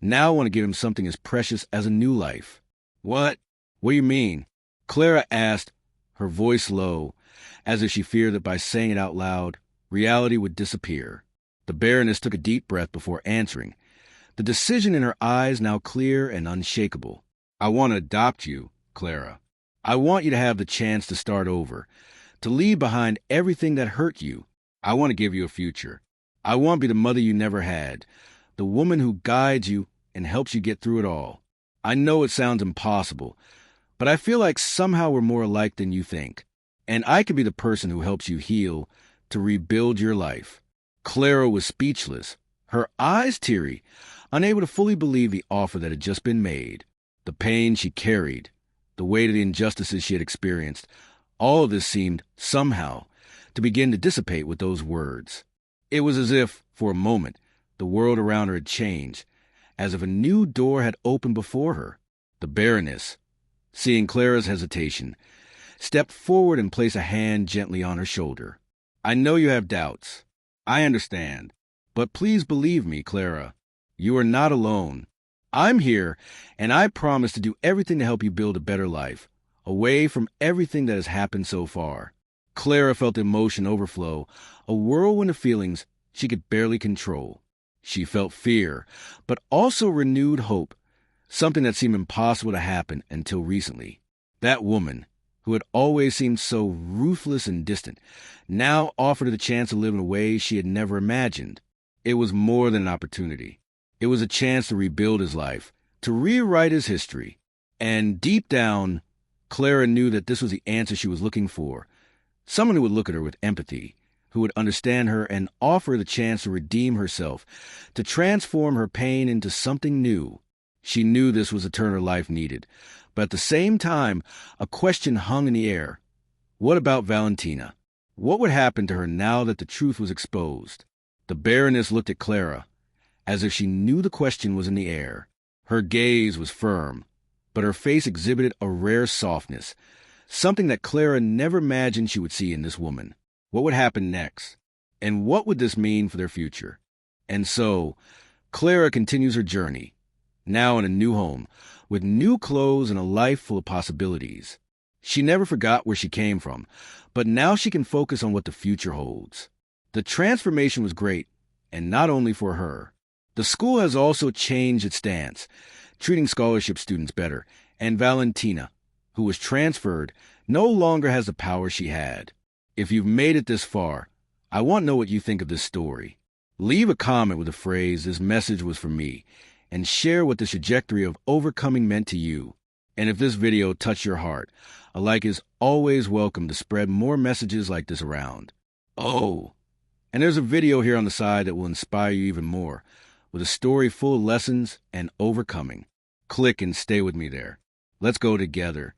now want to give him something as precious as a new life? What? What do you mean? Clara asked, her voice low, as if she feared that by saying it out loud, reality would disappear. The Baroness took a deep breath before answering, the decision in her eyes now clear and unshakable. I want to adopt you, Clara. I want you to have the chance to start over, to leave behind everything that hurt you. I want to give you a future. I want to be the mother you never had, the woman who guides you and helps you get through it all. I know it sounds impossible, but I feel like somehow we're more alike than you think, and I could be the person who helps you heal, to rebuild your life. Clara was speechless, her eyes teary, unable to fully believe the offer that had just been made. The pain she carried, the weight of the injustices she had experienced, all of this seemed, somehow, to begin to dissipate with those words. It was as if, for a moment, the world around her had changed, as if a new door had opened before her. The Baroness, seeing Clara's hesitation, stepped forward and placed a hand gently on her shoulder. I know you have doubts. I understand. But please believe me, Clara. You are not alone. I'm here, and I promise to do everything to help you build a better life, away from everything that has happened so far. Clara felt emotion overflow, a whirlwind of feelings she could barely control. She felt fear, but also renewed hope, something that seemed impossible to happen until recently. That woman, who had always seemed so ruthless and distant, now offered her the chance to live in a way she had never imagined. It was more than an opportunity. It was a chance to rebuild his life, to rewrite his history. And deep down, Clara knew that this was the answer she was looking for. Someone who would look at her with empathy, who would understand her and offer her the chance to redeem herself, to transform her pain into something new. She knew this was the turn her life needed, but at the same time, a question hung in the air. What about Valentina? What would happen to her now that the truth was exposed? The Baroness looked at Clara, as if she knew the question was in the air. Her gaze was firm, but her face exhibited a rare softness, something that Clara never imagined she would see in this woman. What would happen next? And what would this mean for their future? And so, Clara continues her journey, now in a new home, with new clothes and a life full of possibilities. She never forgot where she came from, but now she can focus on what the future holds. The transformation was great, and not only for her. The school has also changed its stance, treating scholarship students better, and Valentina, who was transferred, no longer has the power she had. If you've made it this far, I want to know what you think of this story. Leave a comment with the phrase, "This message was for me," and share what the trajectory of overcoming meant to you. And if this video touched your heart, a like is always welcome to spread more messages like this around. Oh, and there's a video here on the side that will inspire you even more, with a story full of lessons and overcoming. Click and stay with me there. Let's go together.